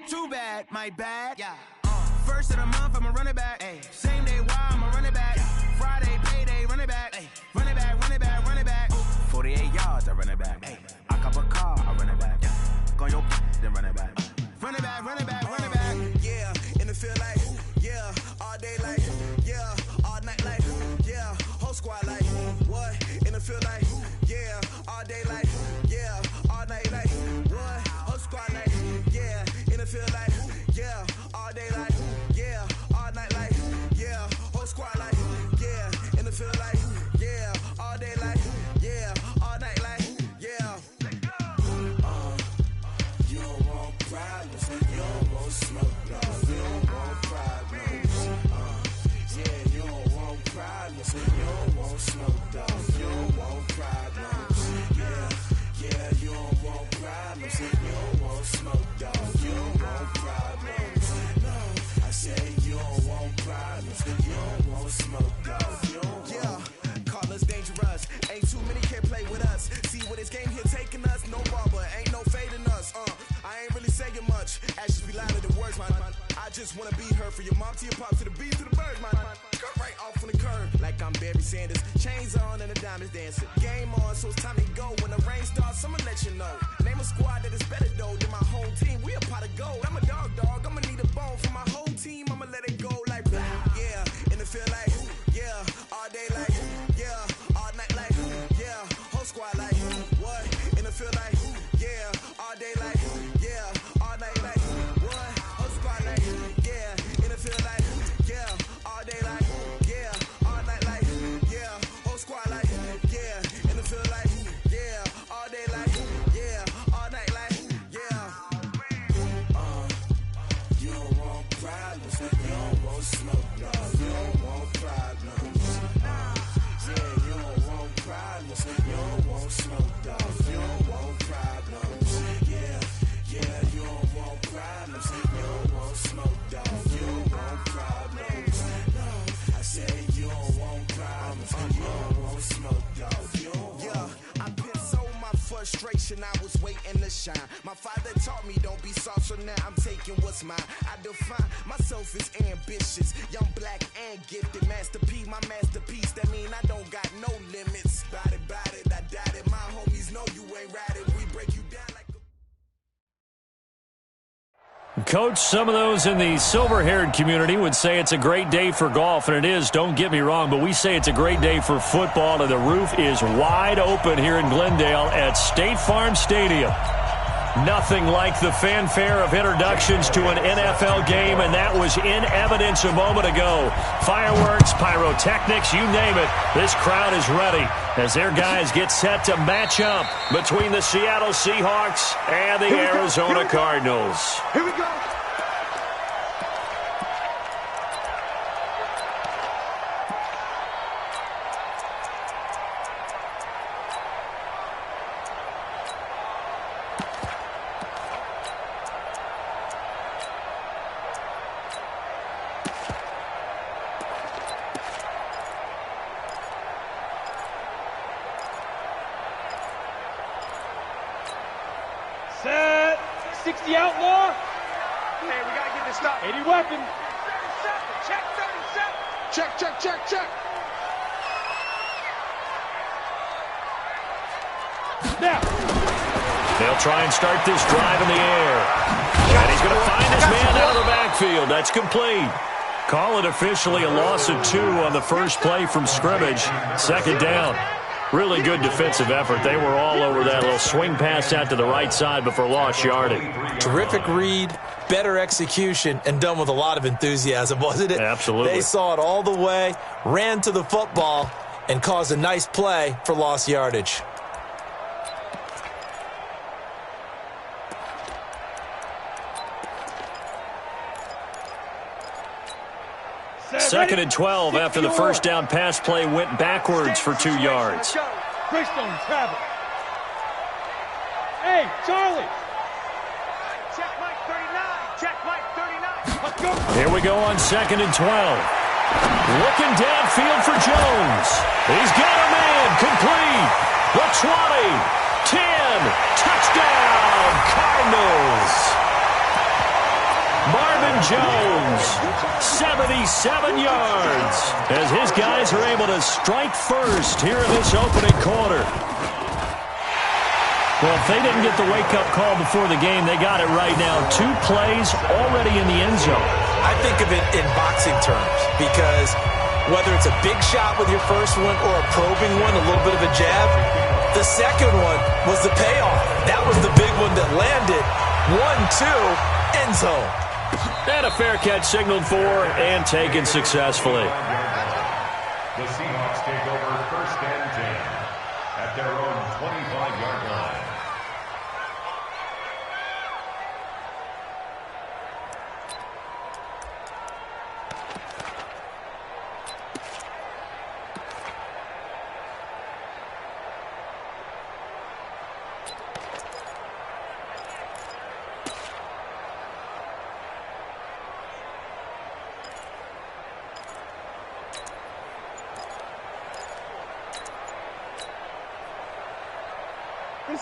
Too bad, my bad. Yeah. First of the month, I'ma run it back. Ay. Same day, why I'ma run it back. Yeah. Friday, payday, run it back. Ay. Run it back, run it back, run it back. 48 yards, I run it back. Ay. I cop a car, I run it back. Yeah. Go on your then run it back. Run it back, run it back, run it back. Yeah, in the field like, yeah, all day like, yeah, all night like, yeah, whole squad like, what? In the field like, yeah, all day like, yeah, all night like, what? Whole squad like, yeah, in the field like, yeah, all day like, yeah, all night like, yeah, whole squad like, yeah, in the field like, yeah, all day like, yeah, all night like, yeah. You don't want problems, you don't want smoke, no, you don't want problems. Yeah, you don't want problems, you don't want smoke, dog, you don't want problems. Yeah, you don't want problems, you don't want smoke, dog, you don't want problems. No, I say you don't want problems, you don't want smoke, dog, you don't want. Yeah, call us dangerous, ain't too many can play with us. See what this game here taking us, no ball, but ain't no fading us. I ain't really saying much, actions be louder than words, man. I just wanna be heard, for your mom to your pop, to the beat, to the birds, man. Cut right off on the curb, like I'm Barry Sanders. Chains on and the diamonds dancing. Game on, so it's time to go. When the rain starts, I'ma let you know. Name a squad that is better though than my home team. We a pot of gold. I'm a dog, I'ma need a bone for my whole team. I'ma let it go like blah. Yeah, in the field like, yeah, all day like, yeah, all night like, yeah, whole squad like, what? In the field like, yeah, all day like, yeah, all night like, what? Whole squad like, yeah, in the field like, yeah, all day like, yeah, all night like, yeah, whole squad like, yeah, in the field like, yeah, all day like, yeah, all night like, yeah. You don't want problems, you don't want smoke, no, you don't want problems. Yeah, you don't want problems, you don't want smoke, dog, you don't want problems. Yeah, you don't want problems, you don't want smoke, dog, you don't want problems. No, I say you don't want problems, you don't want smoke, dog, you don't want. Yeah, I put so my frustration, I was waiting to shine. My father taught me don't be soft, so now I'm taking what's mine. I define myself as ambitious, young, black, and gifted. Master P, my masterpiece, that mean I don't got no limits. Bout it, I doubt it. My homies know you ain't ride it. We break you down like Coach, some of those in the silver-haired community would say it's a great day for golf, and it is, don't get me wrong, but we say it's a great day for football, and the roof is wide open here in Glendale at State Farm Stadium. Nothing like the fanfare of introductions to an NFL game, and that was in evidence a moment ago. Fireworks, pyrotechnics, you name it. This crowd is ready as their guys get set to match up between the Seattle Seahawks and the Arizona Cardinals. Here we go. Set. 60 outlaw. Hey, we gotta get this stopped. 80 weapon. 37. Check 37. Check. Now. They'll try and start this drive in the air. And he's going to find his man out of the backfield. That's complete. Call it officially a loss of 2 on the first play from scrimmage. Second down. Really good defensive effort. They were all over that little swing pass out to the right side before lost yardage. Terrific read, better execution, and done with a lot of enthusiasm, wasn't it? Absolutely. They saw it all the way, ran to the football, and caused a nice play for lost yardage. Second and 12 after the first down pass play went backwards for 2 yards. Christone travel. Hey, Charlie. Check Mike 39. Check Mike 39. Let's go. Here we go on second and 12. Looking downfield for Jones. He's got a man. Complete. The 20. 10. Touchdown, Cardinals. Jones, 77 yards, as his guys are able to strike first here in this opening quarter. Well, if they didn't get the wake-up call before the game, they got it right now. 2 plays already in the end zone. I think of it in boxing terms because whether it's a big shot with your first one or a probing one, a little bit of a jab, the second one was the payoff. That was the big one that landed. 1-2, end zone. And a fair catch signaled for and taken successfully. The Seahawks take over 1st and 10 at their own 25-yard line.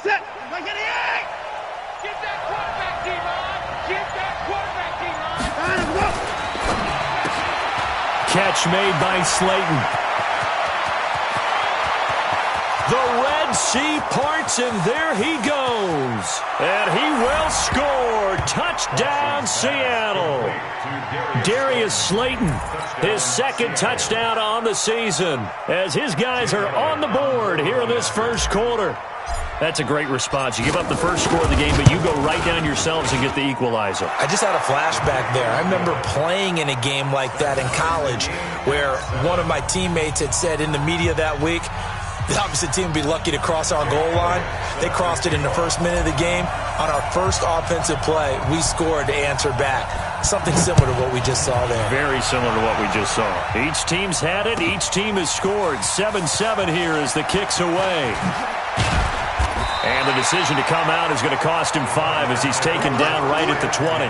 Set. Like an egg. Get that quarterback team on. Get that quarterback team on. Catch made by Slayton. The Red Sea parts, and there he goes. And he will score. Touchdown, Seattle. Darius Slayton, his 2nd touchdown on the season, as his guys are on the board here in this first quarter. That's a great response. You give up the first score of the game, but you go right down yourselves and get the equalizer. I just had a flashback there. I remember playing in a game like that in college where one of my teammates had said in the media that week, the opposite team would be lucky to cross our goal line. They crossed it in the first minute of the game. On our first offensive play, we scored to answer back. Something similar to what we just saw there. Very similar to what we just saw. Each team's had it. Each team has scored. 7-7 here as the kick's away. And the decision to come out is going to cost him 5 as he's taken down right at the 20.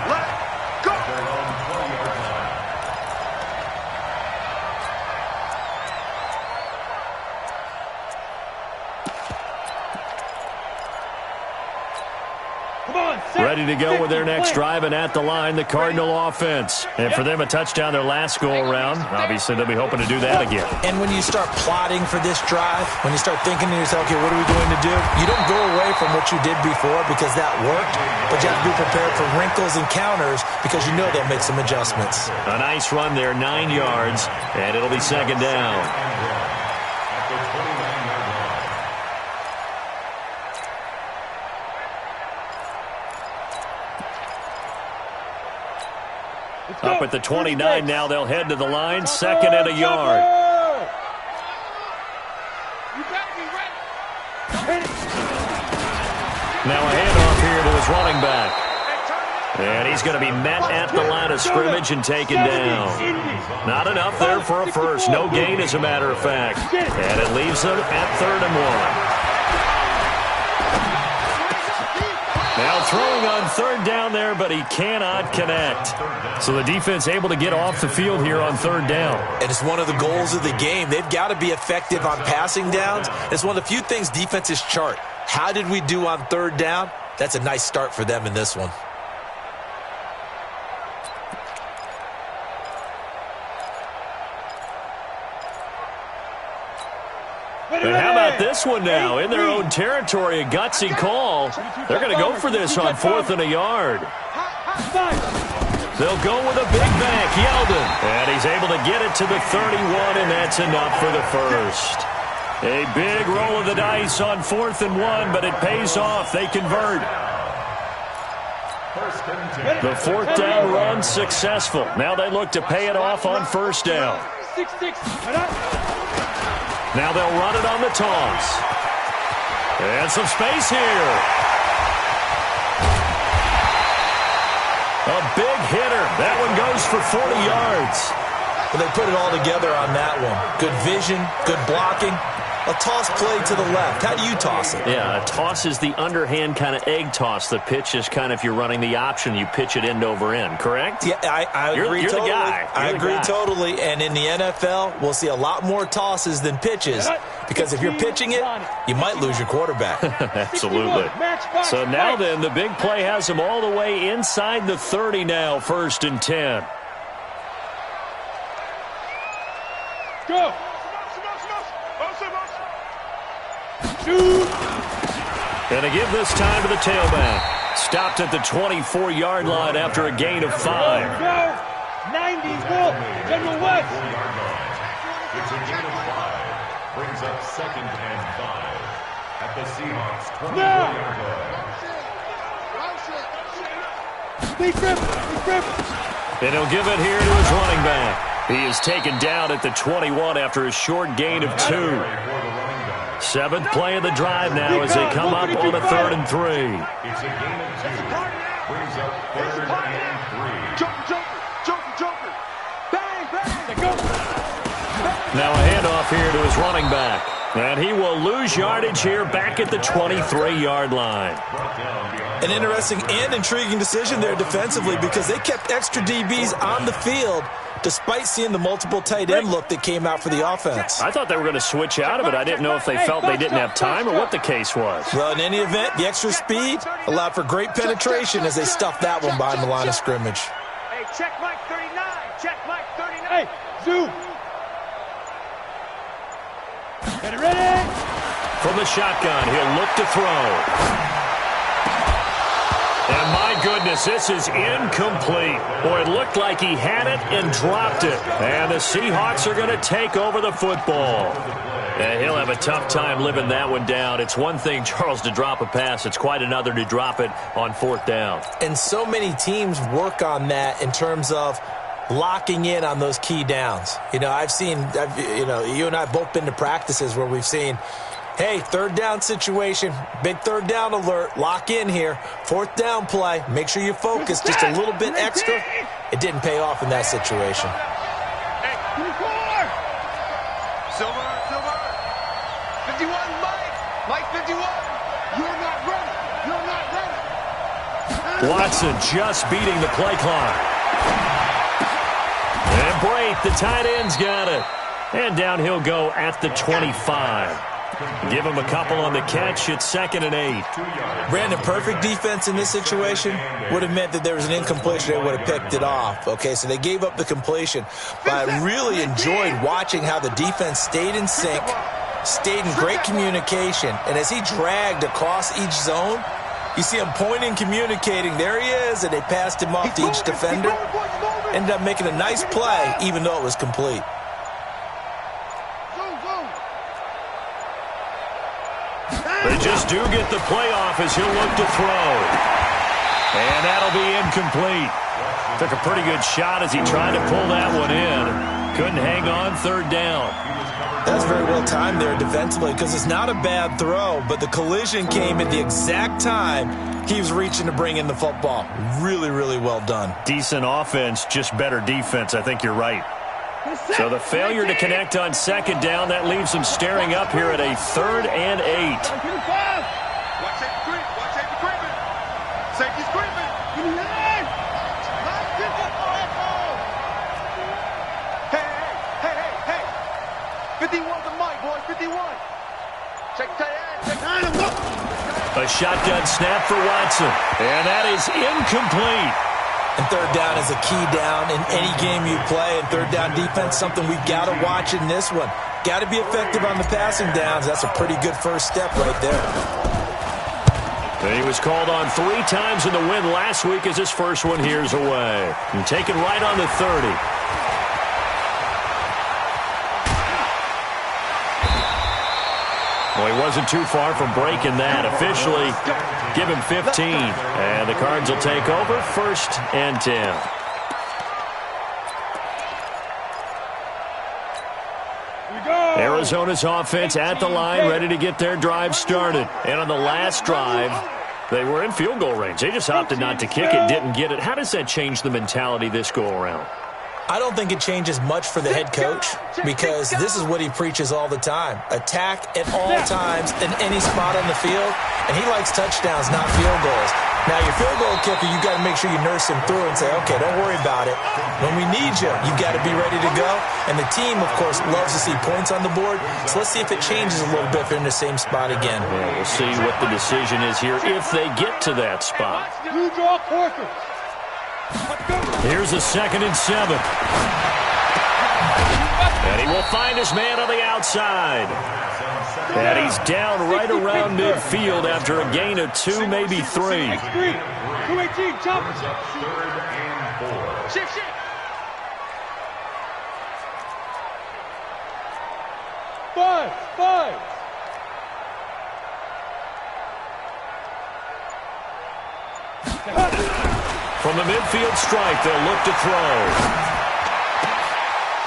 Ready to go with their next drive, and at the line, the Cardinal offense. And for them, a touchdown their last go-around. Obviously, they'll be hoping to do that again. And when you start plotting for this drive, when you start thinking to yourself, okay, what are we going to do? You don't go away from what you did before because that worked, but you have to be prepared for wrinkles and counters because you know they'll make some adjustments. A nice run there, 9 yards, and it'll be 2nd down. Up at the 29 now, they'll head to the line, 2nd and a yard. Now a handoff here to his running back. And he's going to be met at the line of scrimmage and taken down. Not enough there for a first. No gain, as a matter of fact. And it leaves them at 3rd and 1. Now throwing on 3rd down there, but he cannot connect. So the defense able to get off the field here on 3rd down. And it's one of the goals of the game. They've got to be effective on passing downs. It's one of the few things defenses chart. How did we do on 3rd down? That's a nice start for them in this one. And how about this one now? In their own territory, a gutsy call. They're going to go for this on 4th and a yard. They'll go with a big back, Yeldon. And he's able to get it to the 31, and that's enough for the first. A big roll of the dice on 4th and 1, but it pays off. They convert. The 4th down run successful. Now they look to pay it off on 1st down. Now they'll run it on the toss. And some space here. A big hitter. That one goes for 40 yards. Well, they put it all together on that one. Good vision, good blocking. A toss play to the left. How do you toss it? Yeah, a toss is the underhand kind of egg toss. The pitch is kind of, if you're running the option, you pitch it end over end, correct? Yeah, I agree you're totally. The guy. I agree totally. And in the NFL, we'll see a lot more tosses than pitches because if you're pitching it, you might lose your quarterback. Absolutely. So now then, the big play has them all the way inside the 30 now, 1st and 10. Go. Shoot. Going to give this time to the tailback. Stopped at the 24-yard line after a gain of 5. Go. 90, go. General West. It's a gain of 5. Brings up 2nd and 5 at the Seahawks 24-yard line. Deep grip. And he'll give it here to his running back. He is taken down at the 21 after a short gain of 2. 7th play of the drive now as they come up on a 3rd and 3. It's a gain of 2. Brings up 3rd and 3. Joker. Bang, bang. Go. Now a handoff here to his running back. And he will lose yardage here back at the 23-yard line. An interesting and intriguing decision there defensively because they kept extra DBs on the field despite seeing the multiple tight end look that came out for the offense. I thought they were going to switch out of it. I didn't know if they felt they didn't have time or what the case was. Well, in any event, the extra speed allowed for great penetration as they stuffed that one behind the line of scrimmage. Hey, check Mike 39. Check Mike 39. Hey, zoom. Get it ready. From the shotgun, he'll look to throw. And my goodness, this is incomplete. Boy, it looked like he had it and dropped it. And the Seahawks are going to take over the football. And he'll have a tough time living that one down. It's one thing, Charles, to drop a pass. It's quite another to drop it on 4th down. And so many teams work on that in terms of locking in on those key downs. You know, you and I have both been to practices where we've seen, hey, 3rd down situation, big 3rd down alert, lock in here, 4th down play, make sure you focus just a little bit extra. It didn't pay off in that situation. Hey, Silver. 51, Mike 51. You're not ready. Watson just beating the play clock. And Brate, the tight end's got it. And down he'll go at the 25. Give him a couple on the catch. It's 2nd and 8. Brandon, perfect defense in this situation would have meant that there was an incompletion. They would have picked it off. Okay, so they gave up the completion. But I really enjoyed watching how the defense stayed in sync, stayed in great communication. And as he dragged across each zone, you see him pointing, communicating. There he is, and they passed him off to each defender. Ended up making a nice play, even though it was complete. They just do get the playoff as he'll look to throw. And that'll be incomplete. Took a pretty good shot as he tried to pull that one in. Couldn't hang on 3rd down. That's very well timed there defensively because it's not a bad throw, but the collision came at the exact time he was reaching to bring in the football. Really, really well done. Decent offense, just better defense. I think you're right. So the failure to connect on 2nd down, that leaves them staring up here at a 3rd and 8. Watch safety creeping. Safety's creeping. Hey. 51 to Mike, boy. 51. Check tight end. A shotgun snap for Watson. And that is incomplete. And 3rd down is a key down in any game you play. And 3rd down defense, something we've got to watch in this one. Got to be effective on the passing downs. That's a pretty good first step right there. And he was called on 3 times in the win last week as his first one here's away. And taken right on the 30. Well, he wasn't too far from breaking that. Officially, give him 15. And the Cards will take over 1st and 10. Arizona's offense at the line, ready to get their drive started. And on the last drive, they were in field goal range. They just opted not to kick it, didn't get it. How does that change the mentality this go-around? I don't think it changes much for the head coach because this is what he preaches all the time. Attack at all times in any spot on the field, and he likes touchdowns, not field goals. Now, your field goal kicker, you got to make sure you nurse him through and say, okay, don't worry about it. When we need you, you got to be ready to go. And the team, of course, loves to see points on the board. So let's see if it changes a little bit if they're in the same spot again. Yeah, we'll see what the decision is here if they get to that spot. You draw quarters. Here's a 2nd and 7. And he will find his man on the outside. And he's down right around midfield after a gain of 2, maybe 3. 218, jump. Third and 4. Shift. 5. From the midfield stripe, they'll look to throw.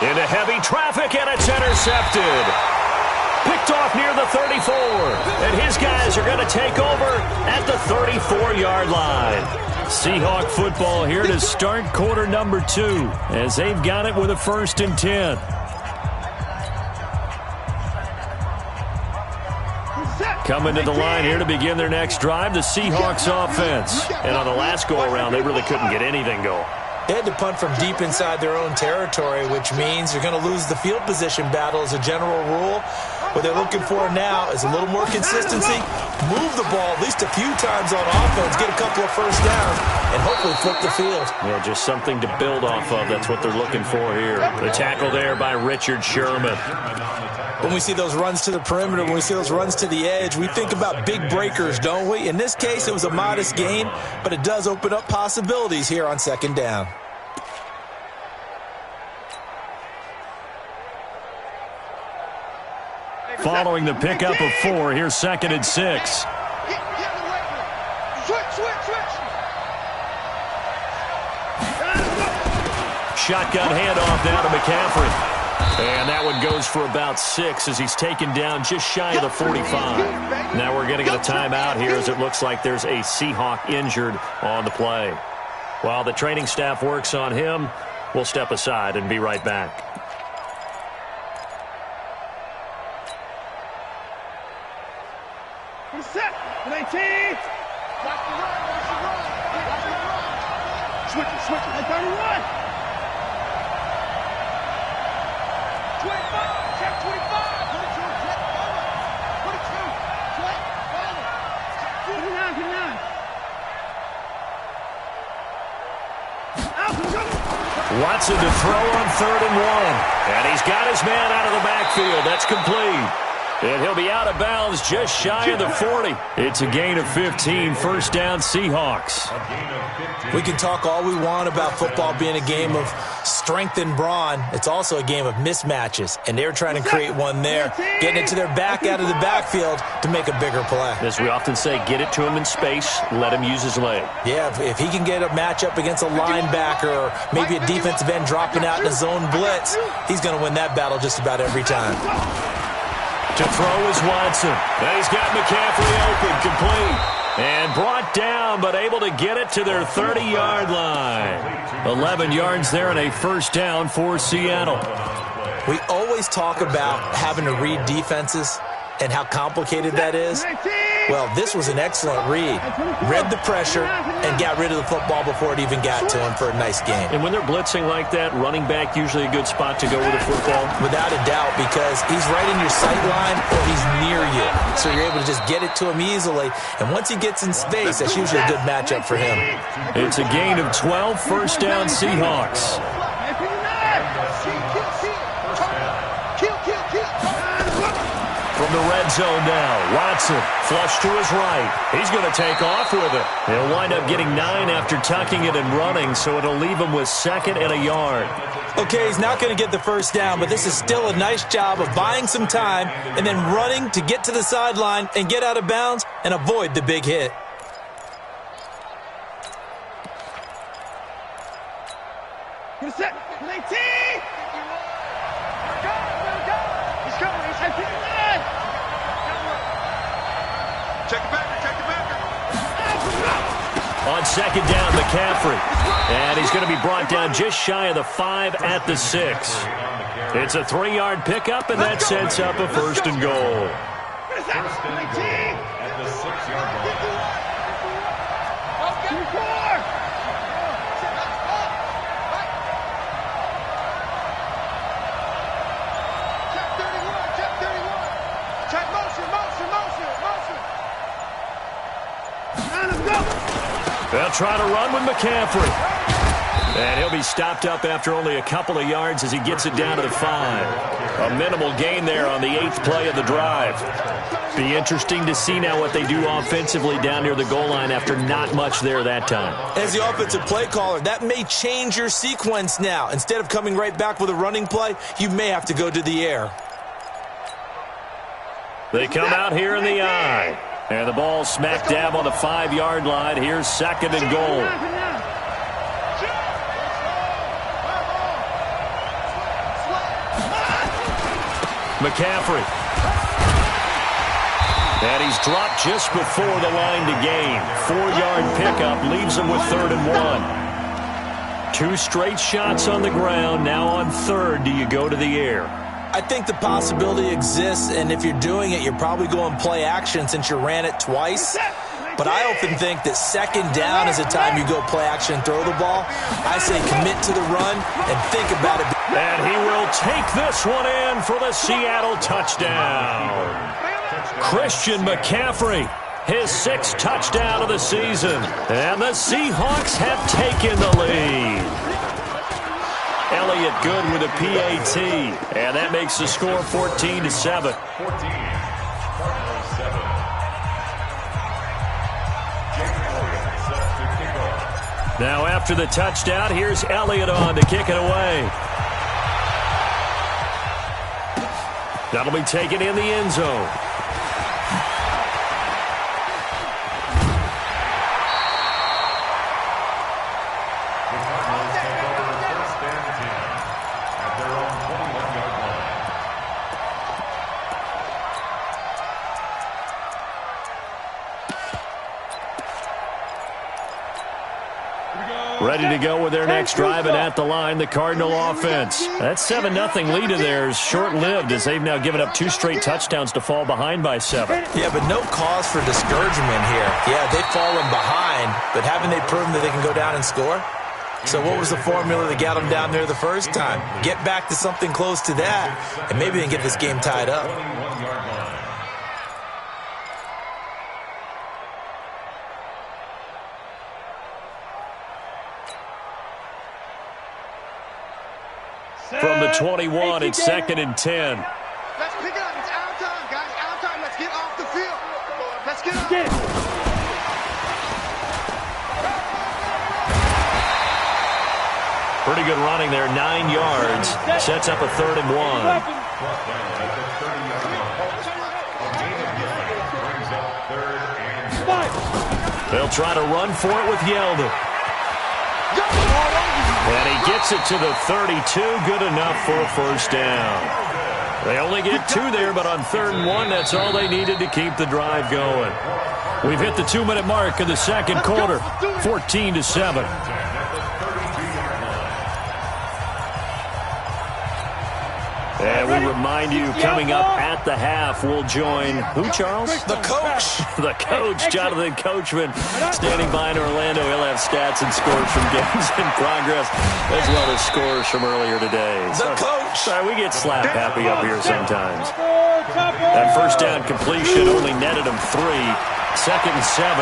Into heavy traffic, and it's intercepted. Picked off near the 34. And his guys are going to take over at the 34-yard line. Seahawk football here to start quarter number 2 as they've got it with a 1st and 10. Coming to the line here to begin their next drive, the Seahawks offense. And on the last go-around, they really couldn't get anything going. They had to punt from deep inside their own territory, which means you're going to lose the field position battle as a general rule. What they're looking for now is a little more consistency, move the ball at least a few times on offense, get a couple of first downs, and hopefully flip the field. Yeah, just something to build off of. That's what they're looking for here. The tackle there by Richard Sherman. When we see those runs to the perimeter, when we see those runs to the edge, we think about big breakers, don't we? In this case, it was a modest gain, but it does open up possibilities here on 2nd down. Following the pickup of 4, here's 2nd and 6. Switch. Shotgun handoff now to McCaffrey. And that one goes for about 6 as he's taken down just shy of the 45. Now we're going to get a timeout here as it looks like there's a Seahawk injured on the play. While the training staff works on him, we'll step aside and be right back. Set. 19. Switch. 31. 25. Check 25. 29. Watson to throw on 3rd and 1. And he's got his man out of the backfield. That's complete. And he'll be out of bounds just shy of the 40. It's a gain of 15, 1st down Seahawks. We can talk all we want about football being a game of strength and brawn. It's also a game of mismatches, and they're trying to create one there, getting it to their back out of the backfield to make a bigger play. As we often say, get it to him in space, let him use his leg. Yeah, if he can get a matchup against a linebacker or maybe a defensive end dropping out in a zone blitz, he's going to win that battle just about every time. To throw is Watson. And he's got McCaffrey open, complete. And brought down, but able to get it to their 30-yard line. 11 yards there and a 1st down for Seattle. We always talk about having to read defenses and how complicated that is. Well, this was an excellent read. Read the pressure and got rid of the football before it even got to him for a nice game. And when they're blitzing like that, running back usually a good spot to go with the football? Without a doubt, because he's right in your sight line or he's near you. So you're able to just get it to him easily. And once he gets in space, that's usually a good matchup for him. It's a gain of 12, 1st down Seahawks. From the red zone now, Watson flush to his right. He's going to take off with it. He'll wind up getting 9 after tucking it and running, so it'll leave him with 2nd and a yard. Okay, he's not going to get the 1st down, but this is still a nice job of buying some time and then running to get to the sideline and get out of bounds and avoid the big hit. Set. 19. Check the backer. On second down, McCaffrey. And he's going to be brought down just shy of the 5 at the 6. It's a 3-yard pickup, and that sets up a first and goal. First and goal at the 6-yard line. They'll try to run with McCaffrey. And he'll be stopped up after only a couple of yards as he gets it down to the 5. A minimal gain there on the 8th play of the drive. Be interesting to see now what they do offensively down near the goal line after not much there that time. As the offensive play caller, that may change your sequence now. Instead of coming right back with a running play, you may have to go to the air. They come out here in the I. And the ball smack dab on the 5-yard line. Here's second and goal. McCaffrey. And he's dropped just before the line to gain. 4-yard pickup leaves him with 3rd and 1. 2 straight shots on the ground. Now on 3rd, do you go to the air? I think the possibility exists, and if you're doing it, you're probably going play action since you ran it twice. But I often think that second down is a time you go play action and throw the ball. I say commit to the run and think about it. And he will take this one in for the Seattle touchdown. Christian McCaffrey, his 6th touchdown of the season. And the Seahawks have taken the lead. Elliott good with a PAT, and that makes the score 14-7. 14, Cardinals 7. Jake Elliott set to kick off. Now after the touchdown, here's Elliott on to kick it away. That'll be taken in the end zone. Ready to go with their next drive, and at the line, the Cardinal offense. That 7-0 lead of theirs short-lived as they've now given up 2 straight touchdowns to fall behind by 7. Yeah, but no cause for discouragement here. Yeah, they've fallen behind, but haven't they proven that they can go down and score? So what was the formula that got them down there the first time? Get back to something close to that, and maybe they can get this game tied up. From the 21, it's 2nd and 10. Let's pick it up. It's our time, guys. Our time. Let's get off the field. Let's get up. Pretty good running there, 9 yards. Sets up a 3rd and 1. They'll try to run for it with Yeldon. And he gets it to the 32. Good enough for a first down. They only get 2 there, but on 3rd and 1, that's all they needed to keep the drive going. We've hit the 2-minute mark of the second quarter, 14-7. And we remind you, coming up at the half, we'll join who, Charles? The coach. The coach, Jonathan Coachman, standing by in Orlando. He'll have stats and scores from games in progress, as well as scores from earlier today. The coach. Sorry, we get slap happy up here sometimes. That first down completion only netted him 3. 2nd and 7.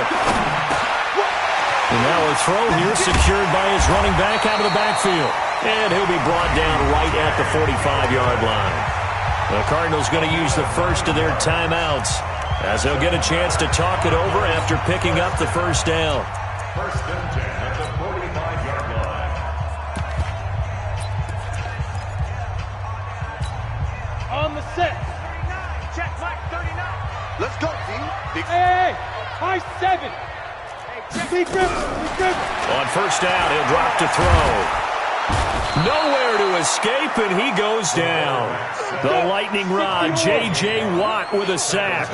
And now a throw here secured by his running back out of the backfield. And he'll be brought down right at the 45-yard line. The Cardinals going to use the first of their timeouts as they'll get a chance to talk it over after picking up the first down. 1st and 10 at the 45-yard line. On the set. 39. Check, Mike, 39. Let's go, D. Hey, high 7. Big grip. On first down, he'll drop to throw. Nowhere to escape, and he goes down. The lightning rod, J.J. Watt with a sack.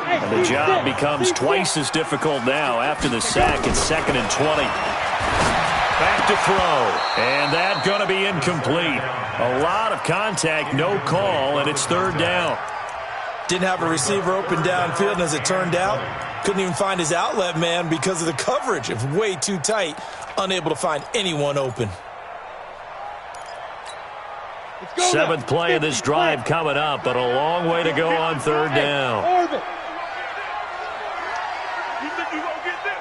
And the job becomes twice as difficult now. After the sack, it's 2nd and 20. Back to throw, and that's going to be incomplete. A lot of contact, no call, and it's 3rd down. Didn't have a receiver open downfield, and as it turned out, couldn't even find his outlet man because of the coverage. It was way too tight, unable to find anyone open. 7th play of this drive coming up, but a long way to go on 3rd down. You think you gonna get this?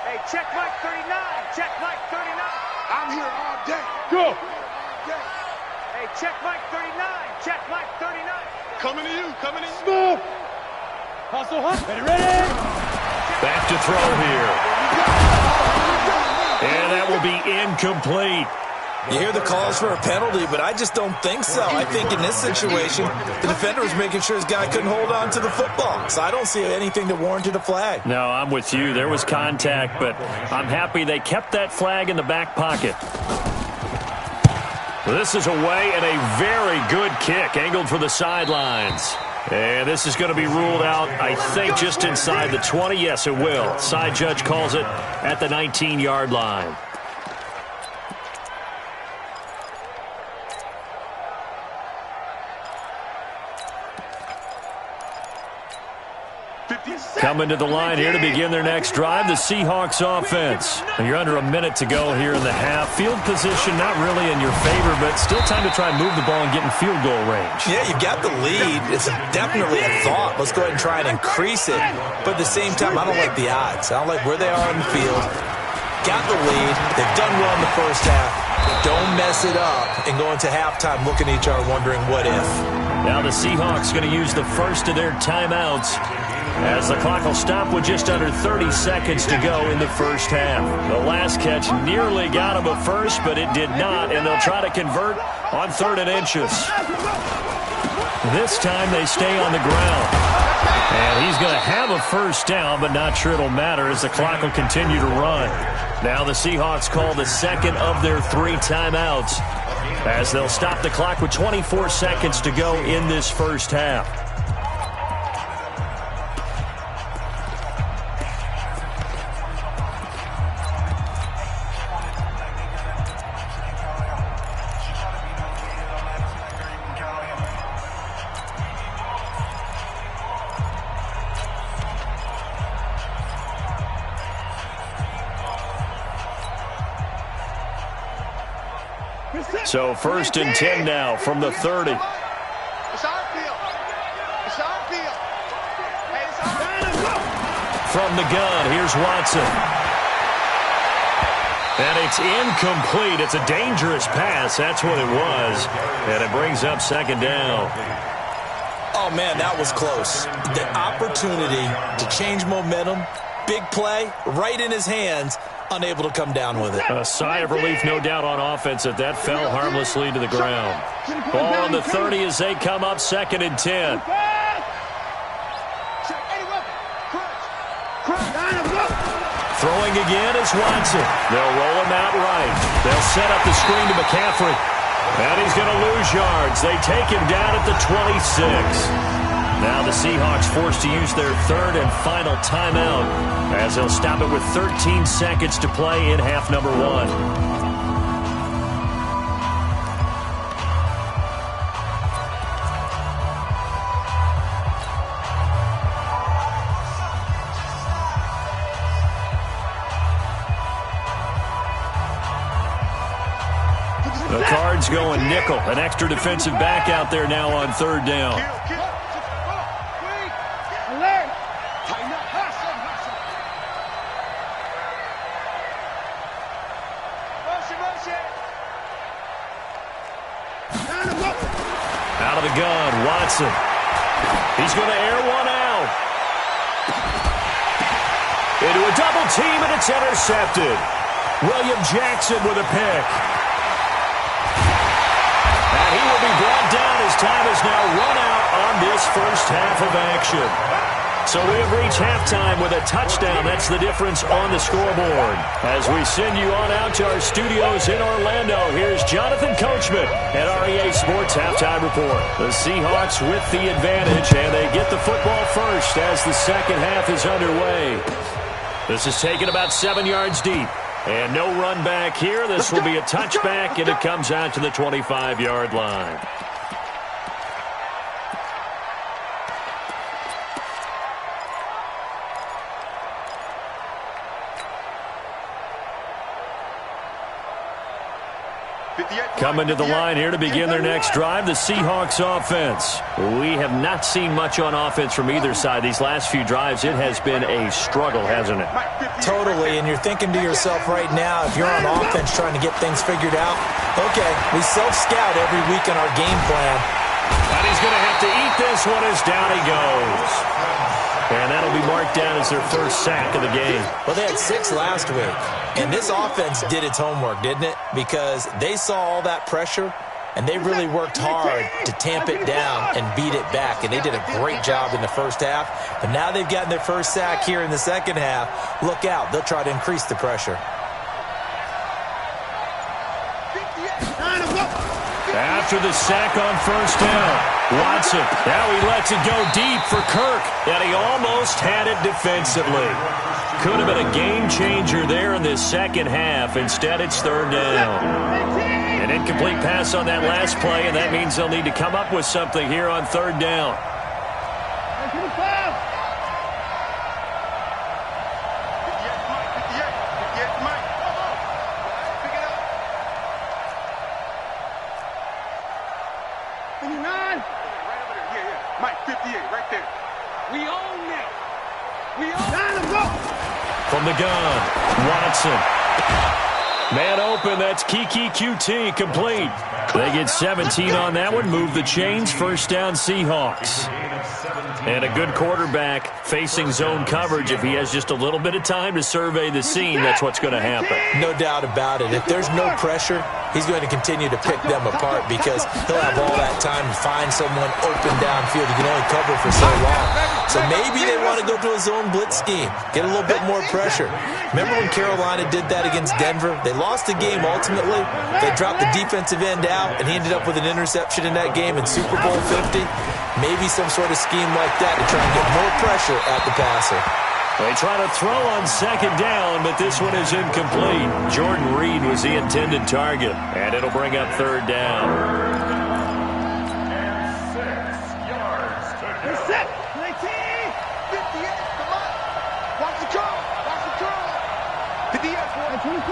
Hey, check Mike 39. Check Mike 39. I'm here all day. Go. Hey, check Mike 39. Check Mike 39. coming to you, coming to you. Smooth. Hustle, ready. Back to throw here. And that will be incomplete. You hear the calls for a penalty, but I just don't think so. I think in this situation, the defender was making sure his guy couldn't hold on to the football. So I don't see anything that warranted a flag. No, I'm with you. There was contact, but I'm happy they kept that flag in the back pocket. This is away, and a very good kick, angled for the sidelines. And this is going to be ruled out, I think, just inside the 20. Yes, it will. Side judge calls it at the 19-yard line. Coming to the line here to begin their next drive, the Seahawks offense. You're under a minute to go here in the half. Field position not really in your favor, but still time to try and move the ball and get in field goal range. Yeah, you got the lead. It's definitely a thought. Let's go ahead and try and increase it. But at the same time, I don't like the odds. I don't like where they are in the field. Got the lead. They've done well in the first half. Don't mess it up and go into halftime looking at each other wondering what if. Now the Seahawks going to use the first of their timeouts, as the clock will stop with just under 30 seconds to go in the first half. The last catch nearly got him a first, but it did not, and they'll try to convert on 3rd and inches. This time they stay on the ground. And he's going to have a first down, but not sure it'll matter as the clock will continue to run. Now the Seahawks call the second of their 3 timeouts, as they'll stop the clock with 24 seconds to go in this first half. So 1st and 10 now from the 30. It's our field. It's our field. Hey, it's our field. From the gun, here's Watson. And it's incomplete. It's a dangerous pass. That's what it was. And it brings up 2nd down. Oh, man, that was close. The opportunity to change momentum, big play, right in his hands, unable to come down with it. A sigh of relief, no doubt, on offense that fell harmlessly to the ground. Ball on the 30 as they come up 2nd and 10. Throwing again is Watson. They'll roll him out right. They'll set up the screen to McCaffrey. And he's going to lose yards. They take him down at the 26. Now the Seahawks forced to use their 3rd and final timeout, as they'll stop it with 13 seconds to play in half number 1. The Cards going nickel. An extra defensive back out there now on 3rd down. Out of the gun, Watson. He's going to air one out. Into a double team, and it's intercepted. William Jackson with a pick. And he will be brought down as time is now run out on this first half of action. So we have reached halftime with a touchdown. That's the difference on the scoreboard. As we send you on out to our studios in Orlando, here's Jonathan Coachman at REA Sports Halftime Report. The Seahawks with the advantage, and they get the football first as the second half is underway. This is taken about 7 yards deep. And no run back here. This will be a touchback, and it comes out to the 25-yard line. Coming to the line here to begin their next drive, the Seahawks offense. We have not seen much on offense from either side. These last few drives, it has been a struggle, hasn't it? Totally, and you're thinking to yourself right now, if you're on offense trying to get things figured out, okay, we self-scout every week in our game plan. And he's going to have to eat this one as down he goes. And that'll be marked down as their first sack of the game. Well, they had 6 last week. And this offense did its homework, didn't it? Because they saw all that pressure, and they really worked hard to tamp it down and beat it back. And they did a great job in the first half. But now they've gotten their first sack here in the second half. Look out. They'll try to increase the pressure. After the sack on first down, Watson, now he lets it go deep for Kirk, and he almost had it defensively. Could have been a game changer there in this second half. Instead, it's third down. An incomplete pass on that last play, and that means they'll need to come up with something here on third down. From the gun, Watson. Man open, that's Kiki QT, complete. They get 17 on that one, move the chains, first down Seahawks. And a good quarterback facing zone coverage. If he has just a little bit of time to survey the scene, that's what's going to happen. No doubt about it. If there's no pressure, he's going to continue to pick them apart because he'll have all that time to find someone open downfield. He can only cover for so long. So maybe they want to go to a zone blitz scheme, get a little bit more pressure. Remember when Carolina did that against Denver? They lost the game ultimately. They dropped the defensive end out, and he ended up with an interception in that game in Super Bowl 50. Maybe some sort of scheme like that to try and get more pressure at the passer. They try to throw on second down, but this one is incomplete. Jordan Reed was the intended target, and it'll bring up third down. And 6 yards to go. Set. 19. 58. Come on. Watch the curl. Watch the curl. 58. 24.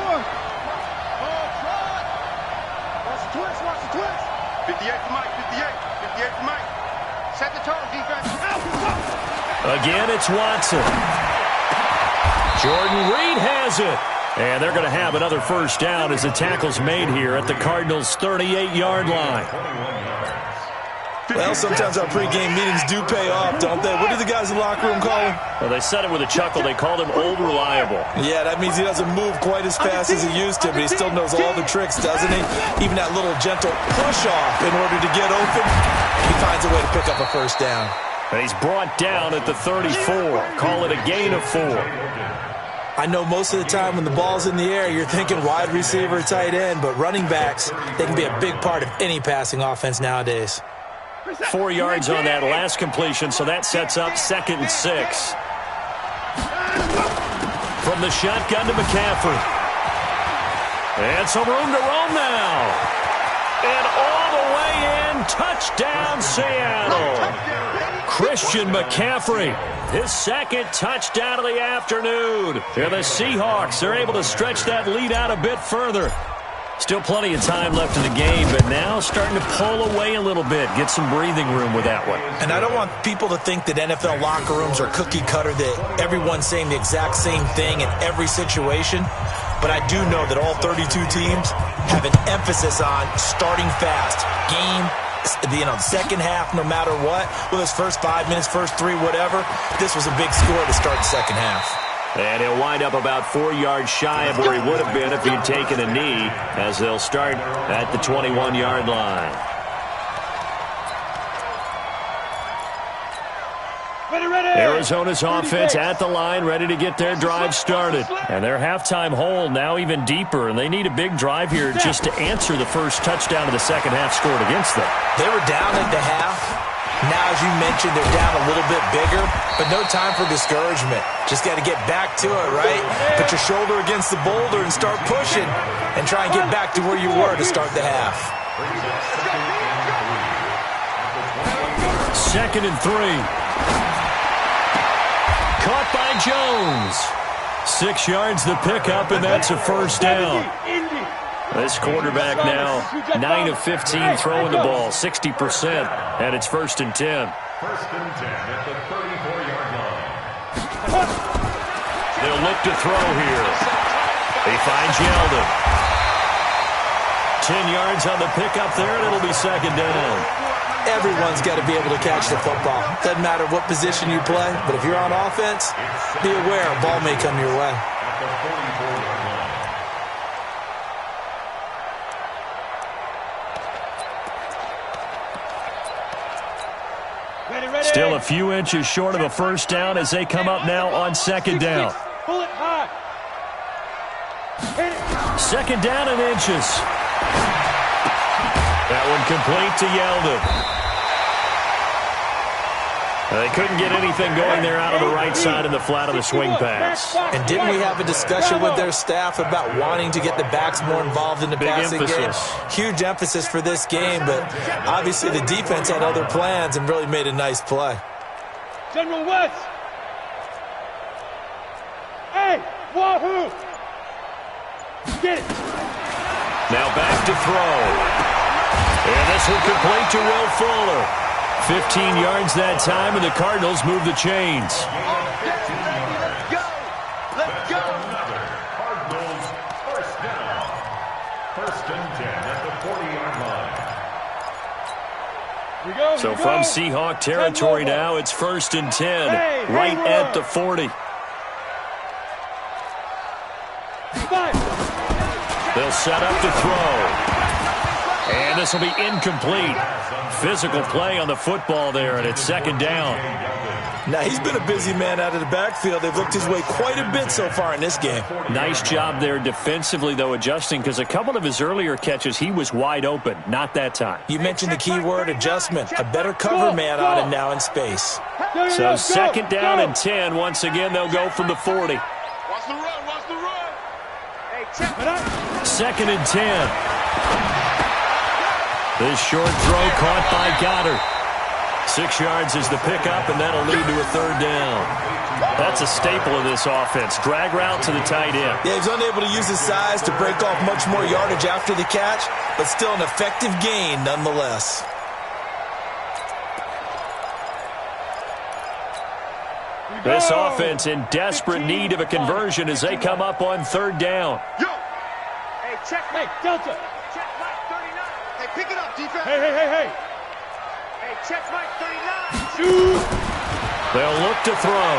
Oh, try. Watch the twist. Watch the twist. 58 to Mike. 58. 58 to Mike. Set the tone, defense. Again, it's Watson. Jordan Reed has it. And they're going to have another first down as the tackle's made here at the Cardinals' 38-yard line. Well, sometimes our pregame meetings do pay off, don't they? What do the guys in the locker room call him? Well, they said it with a chuckle. They called him Old Reliable. Yeah, that means he doesn't move quite as fast as he used to, but he still knows all the tricks, doesn't he? Even that little gentle push-off in order to get open, he finds a way to pick up a first down. And he's brought down at the 34. Call it a gain of 4. I know most of the time when the ball's in the air, you're thinking wide receiver, tight end, but running backs, they can be a big part of any passing offense nowadays. 4 yards on that last completion, so that sets up 2nd and 6. From the shotgun to McCaffrey. And some room to roam now. And all the way in, touchdown Seattle. Christian McCaffrey, his 2nd touchdown of the afternoon. And the Seahawks are able to stretch that lead out a bit further. Still plenty of time left in the game, but now starting to pull away a little bit, get some breathing room with that one. And I don't want people to think that NFL locker rooms are cookie cutter, that everyone's saying the exact same thing in every situation. But I do know that all 32 teams have an emphasis on starting fast. Game, the second half, no matter what, whether it's first 5 minutes, first 3, whatever, this was a big score to start the second half. And he'll wind up about 4 yards shy of where he would have been if he'd taken a knee, as they'll start at the 21-yard line. Arizona's offense at the line, ready to get their drive started. And their halftime hole now even deeper, and they need a big drive here just to answer the first touchdown of the second half scored against them. They were down at the half. Now, as you mentioned, they're down a little bit bigger, but no time for discouragement. Just got to get back to it, right? Put your shoulder against the boulder and start pushing and try and get back to where you were to start the half. 2nd and 3. Caught by Jones. 6 yards the pickup, and that's a first down. This quarterback now 9 of 15 throwing the ball, 60%, and it's 1st and 10. 1st and 10 at the 34-yard line. They'll look to throw here. He finds Yeldon. 10 yards on the pickup there, and it'll be 2nd down. Everyone's got to be able to catch the football. Doesn't matter what position you play, but if you're on offense, be aware a ball may come your way. At the 44-yard line. Still a few inches short of a first down as they come up now on 2nd down. Pull it high. 2nd down and inches. That one complete to Yeldon. They couldn't get anything going there out of the right side of the flat of the swing pass. And didn't we have a discussion with their staff about wanting to get the backs more involved in the passing game? Huge emphasis for this game, but obviously the defense had other plans and really made a nice play. General West. Hey, wahoo! Get it. Now back to throw. And this will complete to Will Fuller. 15 yards that time, and the Cardinals move the chains. Let's go. Another Cardinals first down. 1st and 10 at the 40-yard line. So from Seahawk territory now, it's 1st and 10, right at the 40. They'll set up to throw. And this will be incomplete. Physical play on the football there, and it's 2nd down. Now, he's been a busy man out of the backfield. They've looked his way quite a bit so far in this game. Nice job there defensively, though, adjusting, because a couple of his earlier catches, he was wide open. Not that time. You mentioned the key word, adjustment. A better cover man on him now in space. So 2nd down and 10. Once again, they'll go from the 40. Watch the run, watch the run. Hey, check it out. 2nd and 10. This short throw caught by Goddard. 6 yards is the pickup, and that'll lead to a 3rd down. That's a staple of this offense. Drag route to the tight end. Yeah, he's unable to use his size to break off much more yardage after the catch, but still an effective gain nonetheless. This offense in desperate need of a conversion as they come up on 3rd down. Yo. Hey, check. Hey, Delta. Check Mike 39. Hey, pick it up, defense. Hey. Hey, check Mike 39. Shoot. They'll look to throw.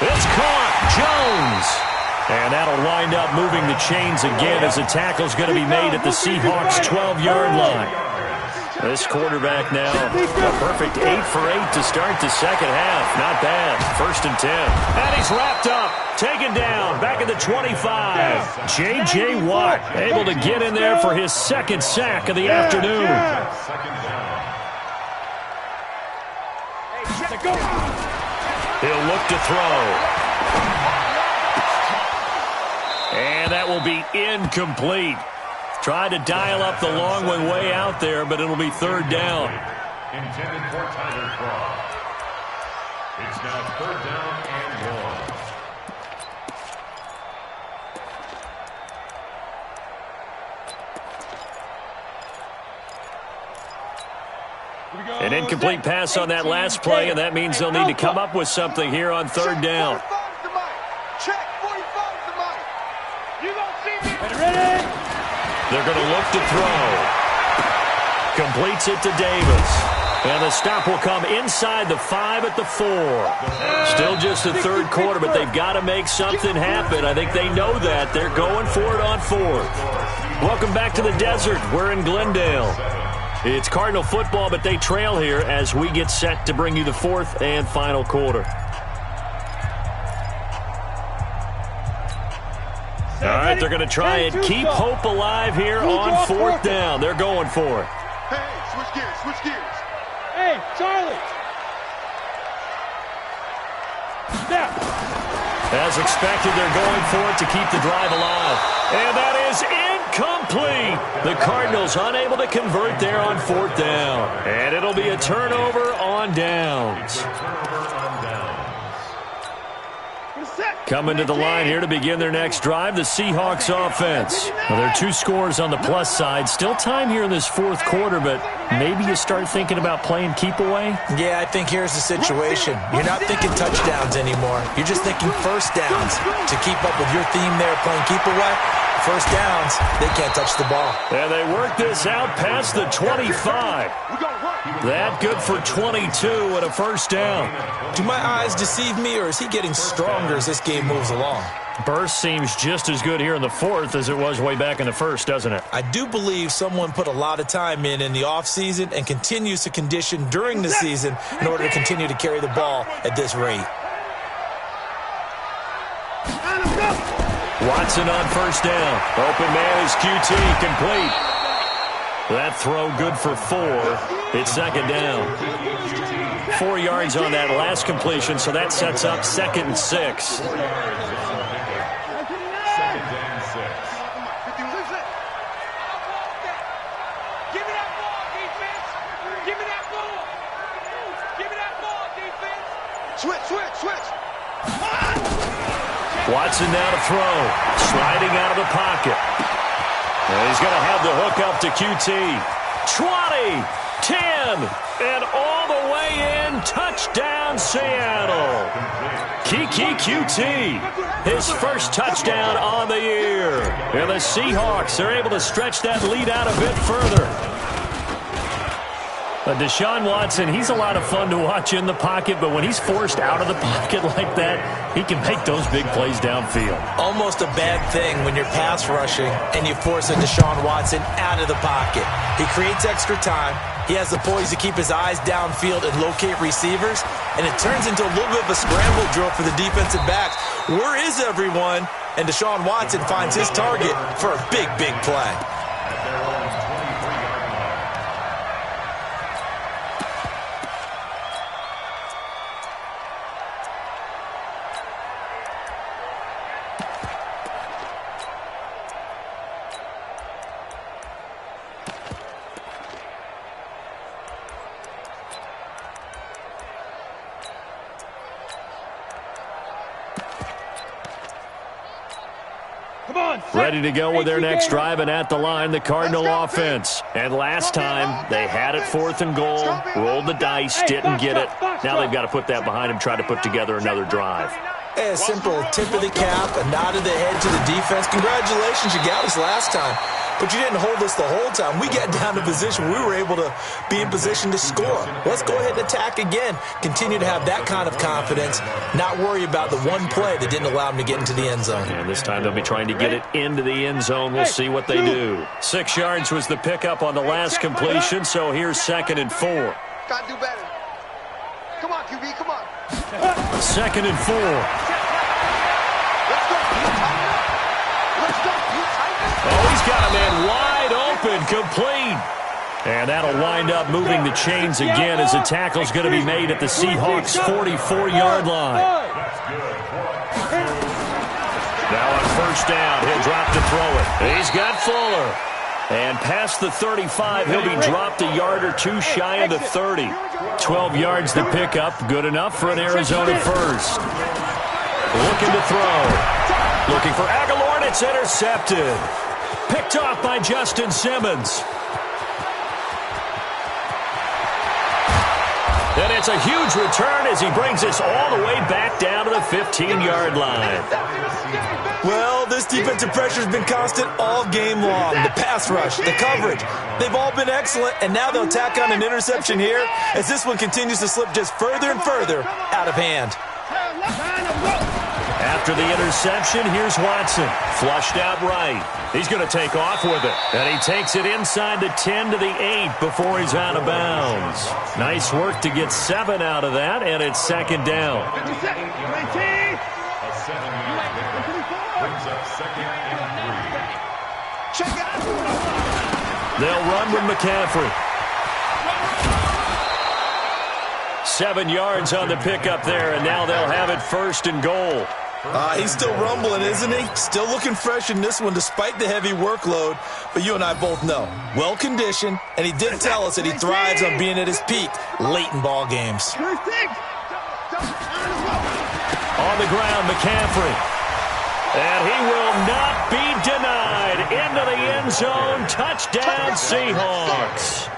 It's caught. Jones. And that'll wind up moving the chains again as the tackle's going to be made at the Seahawks' 12-yard line. This quarterback now a perfect 8 for 8 to start the second half. Not bad. 1st and 10. And he's wrapped up. Taken down. Back at the 25. J.J. Watt able to get in there for his 2nd sack of the afternoon. He'll look to throw. And that will be incomplete. Tried to dial up the long one way out there, but it'll be 3rd down. Intended for Tyler Croft. It's now 3rd down and 1. An incomplete pass on that last play, and that means they'll need to come up with something here on 3rd down. Check 45 to Mike. You don't see me. Ready? They're going to look to throw. Completes it to Davis. And the stop will come inside the 5 at the 4. Still just the 3rd quarter, but they've got to make something happen. I think they know that. They're going for it on 4th. Welcome back to the desert. We're in Glendale. It's Cardinal football, but they trail here as we get set to bring you the fourth and final quarter. All right, they're going to try and keep hope alive here on fourth down. They're going for it. Hey, switch gears, switch gears. Hey, Charlie. Snap. As expected, they're going for it to keep the drive alive. And that is incomplete. The Cardinals unable to convert there on fourth down. And it'll be a turnover on downs. Coming to the line here to begin their next drive, the Seahawks offense. Well, there are 2 scores on the plus side. Still time here in this fourth quarter, but maybe you start thinking about playing keep away? Yeah, I think here's the situation. You're not thinking touchdowns anymore. You're just thinking first downs. To keep up with your theme there, playing keep away, first downs, they can't touch the ball. And they work this out past the 25. That good for 22 and a first down. Do my eyes deceive me, or is he getting stronger as this game moves along? Burst seems just as good here in the fourth as it was way back in the first, doesn't it? I do believe someone put a lot of time in the offseason and continues to condition during the season in order to continue to carry the ball at this rate. Watson on first down. Open man is QT, complete. That throw good for 4. It's second down. 4 yards on that last completion, so that sets up 2nd and 6. Switch. Watson now to throw. Sliding out of the pocket. And he's going to have the hook up to QT. 20, 10, and all the way in. Touchdown, Seattle. Kiki QT, his first touchdown on the year. And the Seahawks are able to stretch that lead out a bit further. Deshaun Watson, he's a lot of fun to watch in the pocket, but when he's forced out of the pocket like that, he can make those big plays downfield. Almost a bad thing when you're pass rushing and you force a Deshaun Watson out of the pocket. He creates extra time. He has the poise to keep his eyes downfield and locate receivers, and it turns into a little bit of a scramble drill for the defensive backs. Where is everyone? And Deshaun Watson finds his target for a big, big play. Ready to go with their next drive, and at the line, the Cardinal offense. And last time, they had it 4th and goal, rolled the dice, didn't get it. Now they've got to put that behind them, try to put together another drive. A simple tip of the cap, a nod of the head to the defense. Congratulations, you got us last time. But you didn't hold us the whole time. We got down to position. We were able to be in position to score. Let's go ahead and attack again. Continue to have that kind of confidence. Not worry about the one play that didn't allow them to get into the end zone. And this time they'll be trying to get it into the end zone. We'll see what they do. 6 yards was the pickup on the last completion, so here's 2nd and 4. Gotta do better. Come on, QB, come on. 2nd and 4. Let's go. Let's go. Oh, he's got a man wide open, complete. And that'll wind up moving the chains again as the tackle's going to be made at the Seahawks' 44-yard line. Now on first down, he'll drop to throw it. He's got Fuller. And past the 35, he'll be dropped a yard or two shy of the 30. 12 yards to pick up, good enough for an Arizona first. Looking to throw. Looking for Aguilar, and it's intercepted. Picked off by Justin Simmons. And it's a huge return as he brings us all the way back down to the 15-yard line. Well, this defensive pressure has been constant all game long. The pass rush, the coverage, they've all been excellent, and now they'll tack on an interception here as this one continues to slip just further and further out of hand. After the interception, here's Watson. Flushed out right. He's going to take off with it. And he takes it inside the 10 to the 8 before he's out of bounds. Nice work to get 7 out of that, and it's second down. A 7-yard pickup brings up second and 3. Check out. They'll run with McCaffrey. 7 yards on the pickup there, and now they'll have it first and goal. He's still rumbling, isn't he? Still looking fresh in this one despite the heavy workload. But you and I both know, well-conditioned, and he did tell us that he thrives on being at his peak late in ball games. On the ground, McCaffrey. And he will not be denied. Into the end zone. Touchdown, Seahawks.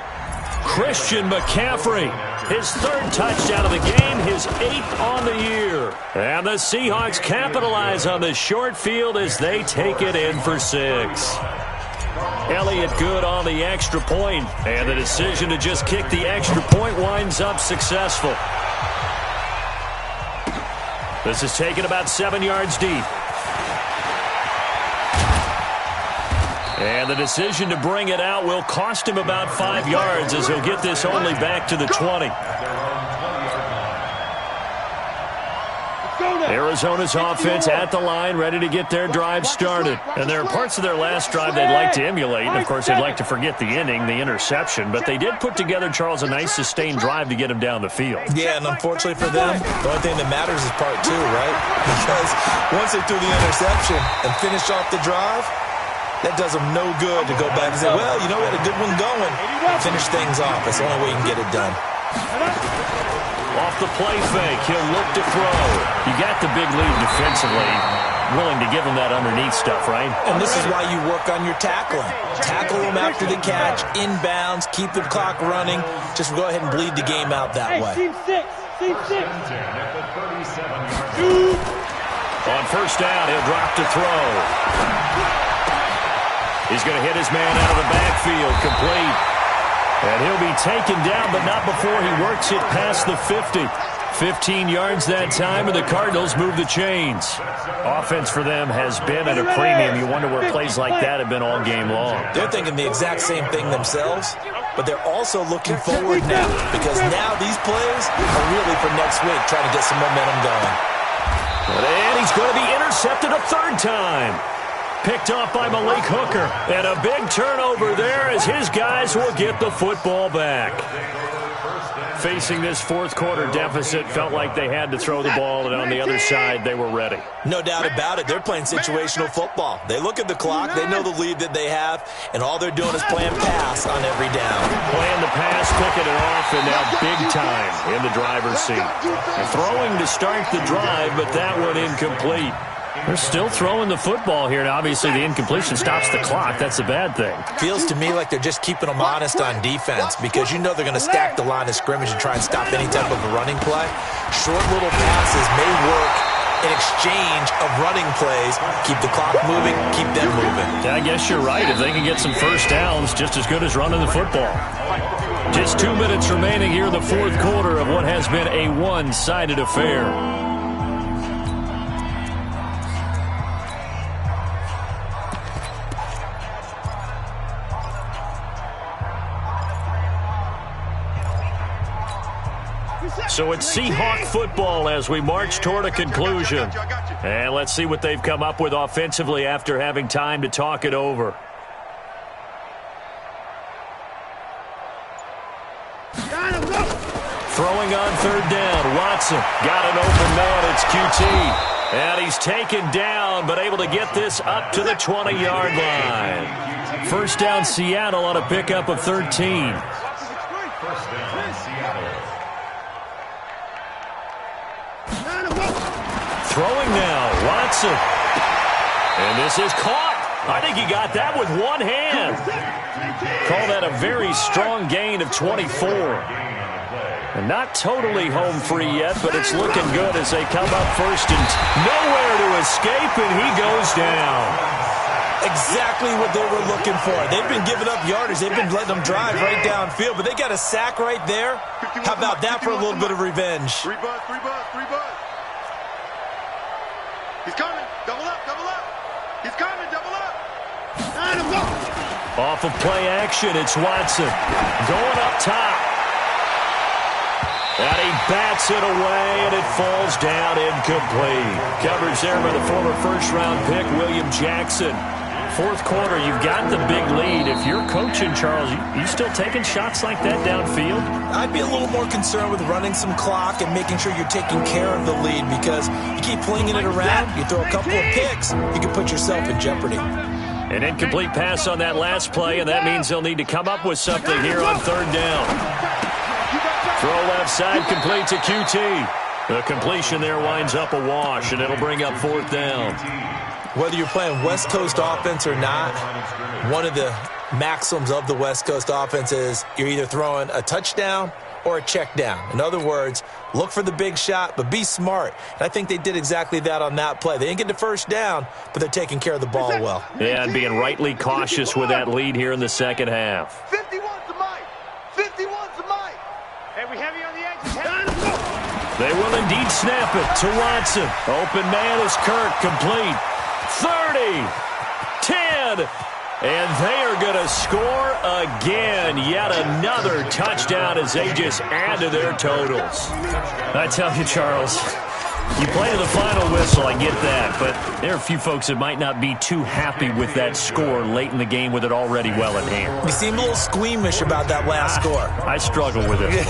Christian McCaffrey, his 3rd touchdown of the game, his 8th on the year. And the Seahawks capitalize on the short field as they take it in for 6. Elliott good on the extra point, and the decision to just kick the extra point winds up successful. This is taken about 7 yards deep. And the decision to bring it out will cost him about 5 yards as he'll get this only back to the 20. Arizona's offense at the line, ready to get their drive started. And there are parts of their last drive they'd like to emulate. And, of course, they'd like to forget the inning, the interception. But they did put together, Charles, a nice sustained drive to get him down the field. Yeah, and unfortunately for them, the only thing that matters is part 2, right? Because once they threw the interception and finished off the drive, that does them no good to go back and say, well, you know, we had a good one going. Finish things off. That's the only way you can get it done. Off the play fake, he'll look to throw. You got the big lead defensively. Willing to give him that underneath stuff, right? And this is why you work on your tackling. Tackle them after the catch, inbounds, keep the clock running. Just go ahead and bleed the game out that way. Team 6. On first down, he'll drop to throw. He's going to hit his man out of the backfield, complete. And he'll be taken down, but not before he works it past the 50. 15 yards that time, and the Cardinals move the chains. Offense for them has been at a premium. You wonder where plays like that have been all game long. They're thinking the exact same thing themselves, but they're also looking forward now, because now these plays are really for next week, trying to get some momentum going. And he's going to be intercepted a 3rd time. Picked off by Malik Hooker. And a big turnover there as his guys will get the football back. Facing this 4th quarter deficit, felt like they had to throw the ball, and on the other side, they were ready. No doubt about it. They're playing situational football. They look at the clock, they know the lead that they have, and all they're doing is playing pass on every down. Playing the pass, picking it off, and now big time in the driver's seat. They're throwing to start the drive, but that one incomplete. They're still throwing the football here, and obviously the incompletion stops the clock. That's a bad thing. Feels to me like they're just keeping them honest on defense, because you know they're going to stack the line of scrimmage and try and stop any type of a running play. Short little passes may work in exchange of running plays. Keep the clock moving, keep them moving. Yeah, I guess you're right. If they can get some first downs, just as good as running the football. Just 2 minutes remaining here in the 4th quarter of what has been a one-sided affair. So it's Seahawk football as we march toward a conclusion. And let's see what they've come up with offensively after having time to talk it over. Throwing on 3rd down, Watson got an open man, it's QT. And he's taken down, but able to get this up to the 20-yard line. First down, Seattle on a pickup of 13. First down, Seattle. Throwing now, Watson. And this is caught. I think he got that with one hand. Call that a very strong gain of 24. And not totally home free yet, but it's looking good as they come up first and nowhere to escape, and he goes down. Exactly what they were looking for. They've been giving up yardage. They've been letting them drive right downfield, but they got a sack right there. How about that for a little bit of revenge? He's coming. Double up, double up. He's coming, double up. Off of play action, it's Watson. Going up top. And he bats it away, and it falls down incomplete. Coverage there by the former first-round pick, William Jackson. Fourth quarter, you've got the big lead. If you're coaching, Charles, you still taking shots like that downfield? I'd be a little more concerned with running some clock and making sure you're taking care of the lead, because you keep flinging it around, you throw a couple of picks, you can put yourself in jeopardy. An incomplete pass on that last play, and that means they'll need to come up with something here on third down. Throw left side, complete to QT. The completion there winds up a wash, and it'll bring up fourth down. Whether you're playing West Coast offense or not, one of the maxims of the West Coast offense is you're either throwing a touchdown or a check down. In other words, look for the big shot, but be smart. And I think they did exactly that on that play. They didn't get the first down, but they're taking care of the ball well. Yeah, and being rightly cautious with that lead here in the second half. 51's the mic. 51's the mic. Hey, we have you on the edge. They will indeed snap it to Watson. Open man is Kirk, complete. 30, 10, and they are going to score again. Yet another touchdown as they just add to their totals. I tell you, Charles, you play to the final whistle, I get that, but there are a few folks that might not be too happy with that score late in the game with it already well in hand. You seem a little squeamish about that last score. I struggle with it.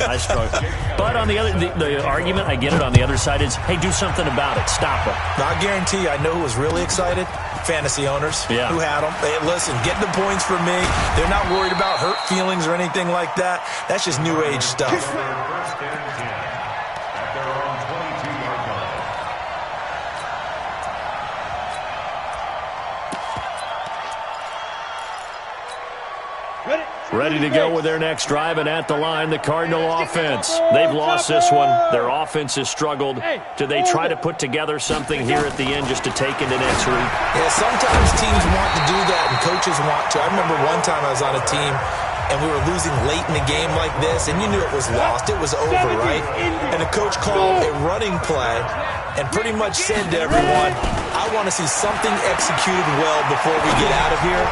I struggle. But on the other, the argument, I get it, on the other side is, hey, do something about it. Stop it. Now, I guarantee you, I know who was really excited. Fantasy owners who had them. Hey, listen, get the points for me. They're not worried about hurt feelings or anything like that. That's just new age stuff. Ready to go with their next drive, and at the line, the Cardinal offense. They've lost this one. Their offense has struggled. Do they try to put together something here at the end just to take into next week? Yeah, sometimes teams want to do that, and coaches want to. I remember one time I was on a team, and we were losing late in the game like this, and you knew it was lost. It was over, right? And the coach called a running play and pretty much said to everyone, I want to see something executed well before we get out of here.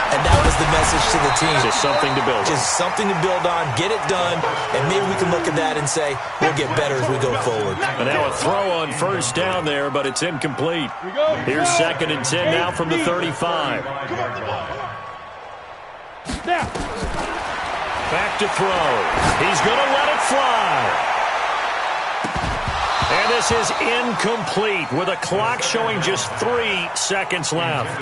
And that was the message to the team. Just something to build on. Just something to build on, get it done, and maybe we can look at that and say, we'll get better as we go forward. And now a throw on first down there, but it's incomplete. Here's 2nd and 10 now from the 35. Back to throw. He's going to let it fly. And this is incomplete with a clock showing just 3 seconds left.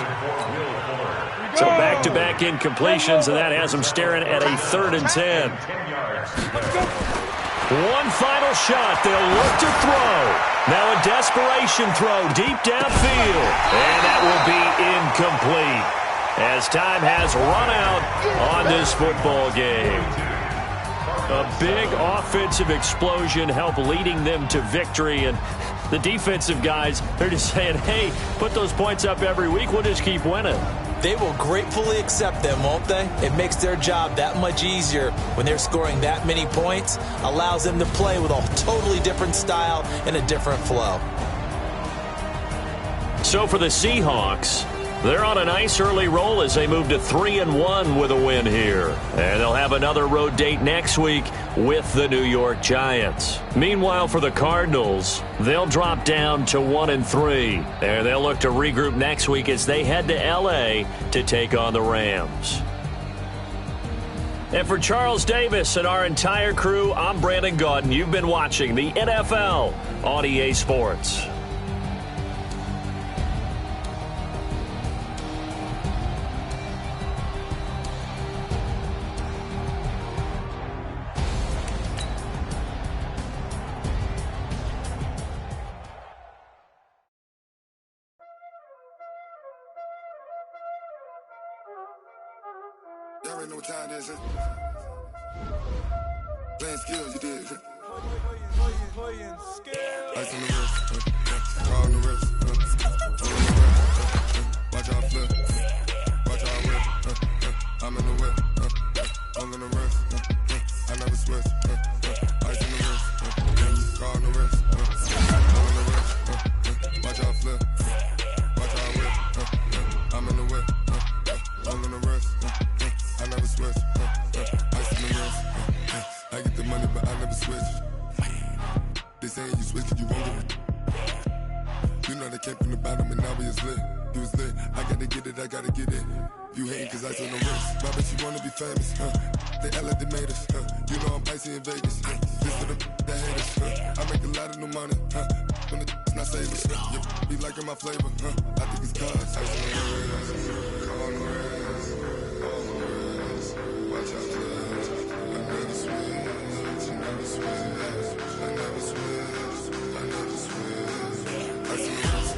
So back-to-back incompletions, and that has them staring at a 3rd and 10. One final shot. They'll look to throw. Now a desperation throw deep downfield. And that will be incomplete as time has run out on this football game. A big offensive explosion helped leading them to victory, and the defensive guys, they're just saying, hey, put those points up every week, we'll just keep winning. They will gratefully accept them, won't they? It makes their job that much easier when they're scoring that many points, allows them to play with a totally different style and a different flow. So for the Seahawks, they're on a nice early roll as they move to 3-1 with a win here. And they'll have another road date next week with the New York Giants. Meanwhile, for the Cardinals, they'll drop down to 1-3. And they'll look to regroup next week as they head to L.A. to take on the Rams. And for Charles Davis and our entire crew, I'm Brandon Gaudin. You've been watching the NFL on EA Sports. Y'all already know what time it is. Playing skills, you did. Ice on the wrist, car on the wrist, on the wrist, watch out flip, watch out whip, I'm in the whip, all in the wrist, I never switch, ice on the wrist, car on the wrist, all in the wrist, watch out flip. switch. Ice in the wrist. I get the money, but I never switch. They saying you switch, you won't get it. You know they came from the bottom and now we is lit. You was lit, I gotta get it, I gotta get it. You hating cause ice on the wrist. My bitch, you wanna be famous, They act like they made us, You know I'm icy in Vegas, This for the that hate us, I make a lot of new money, When it's not savers, Be liking my flavor, I think it's cause ice on the wrist, on the wrist, on the wrist. Watch out, cuz I never switch, I never switch, I never switch, I never switch. Ice on the wrist,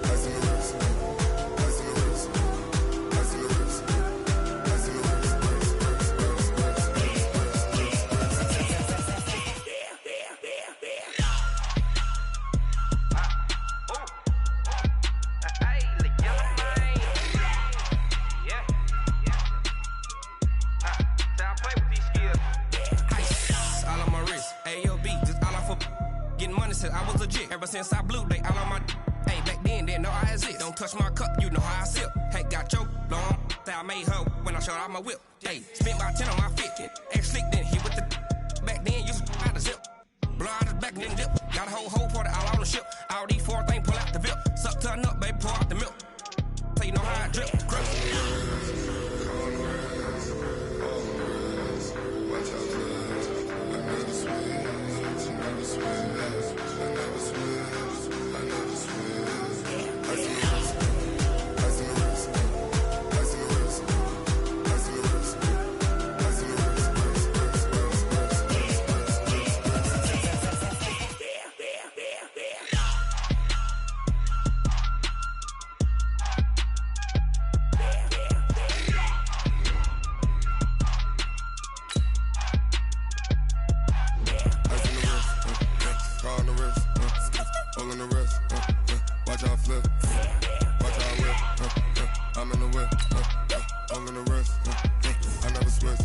ice on the wrist, ice on the wrist, ice on the wrist, ice on the wrist, I was legit. Ever since I blew, they all on my hey, back then, didn't know I exist. Don't touch my cup, you know how I sip. Hey, got choked, long. Say I made her when I showed out my whip. Hey, spent about 10 on my 50. Ex-slick, then hit with the back then, used to out the zip. Blow out the back, then dip. Got a whole pour it all on the ship. All these four things, pull out the VIP. Suck to a nut, baby, pour out the milk. So you know how I drip. Crush. Watch out, cuz I never switch, I never switch, I never switch, I never switch. Ice in the wrist, ice in the wrist, ice in the wrist, ice in the wrist, ice in the wrist, car on the wrist, all on the wrist, watch how I flip, watch how I whip, I'm in the whip, all on the wrist, I never switch.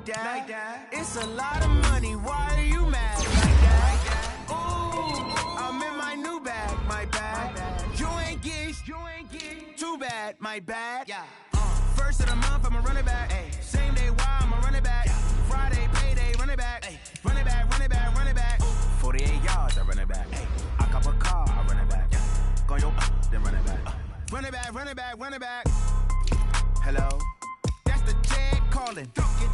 like that. It's a lot of money, why are you mad like that? Ooh, I'm in my new bag, my bag. You ain't get too bad, my bad. Yeah. First of the month, I'ma run it back. Ay. Same day, why I'ma run it back. Friday, payday, run it back. Ay. Run it back, run it back, run it back. 48 yards, I run it back. Ay. I cop a car, I run it back. Go yo, then run it back. Run it back, run it back, run it back. Hello, that's the jag calling.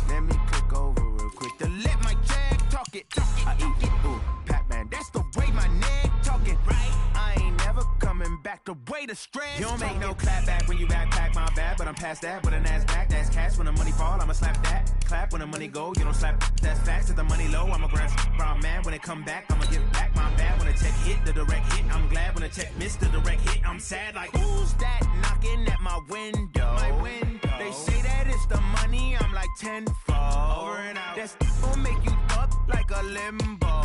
Let me click over real quick to let my jag talk it. I eat it, ooh, Pac-Man, that's the way my neck talking. Right, I ain't never coming back the way the stress. You don't make no clap back when you backpack, my bad, but I'm past that. With an ass back, that's cash. When the money fall, I'ma slap that. Clap when the money go, you don't slap. That's facts. If the money low, I'ma grab brown man. When it come back, I'ma give back my bad. When the check hit, the direct hit, I'm glad. When the check missed the direct hit, I'm sad. Like who's that knocking at my window? My window. They say that it's the money, I'm like tenfold. Over and out. That's gon' make you up like a limbo.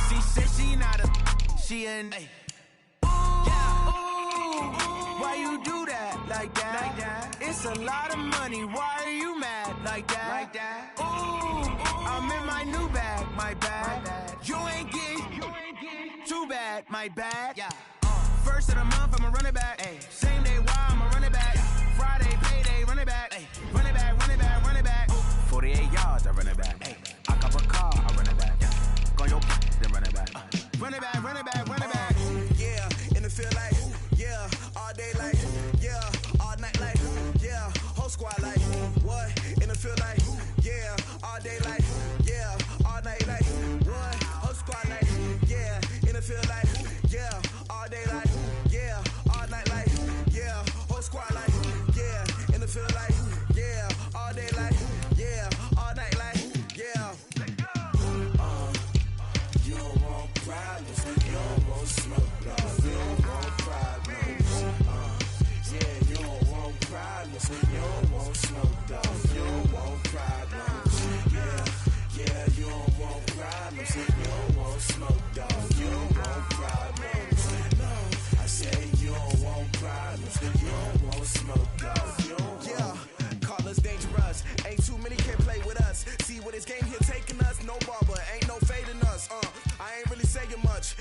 She said she not a, she an. Ay. Why you do that like that? It's a lot of money. Why are you mad like that? Ooh, I'm in my new bag, my bag. You ain't get too bad, my bad. Yeah. First of the month, I'ma run it back. Ay. Same day, why I'ma run it back. Friday, payday, run it back. Ay. Run it back, run it back, run it back. 48 yards, I run it back. Ay. I cop a car, I run it back. Go yo, then run it back. Run it back, run it back, run it back. Yeah, in the field like, yeah, all day like, yeah, all night like, yeah, whole squad like, what? In the field like, yeah, all day like, yeah, all night like, what? Whole squad like, yeah, in the field like, yeah, all day like, yeah, all night like, yeah, whole squad like, yeah, in the field like, yeah, all day like, yeah, all night like, yeah. You don't want problems, you don't want smoke, no. You don't want problems, yeah, you don't want problems, you don't want smoke, dog. You don't want problems, yeah, you don't want problems, you don't want smoke, dog. You don't want problems, no. I say you don't want problems, you don't want smoke, dog. You don't want. Yeah, call us dangerous. Ain't too many can play with us. See what this game here taking us. No barber, ain't no fading us. I ain't really saying much.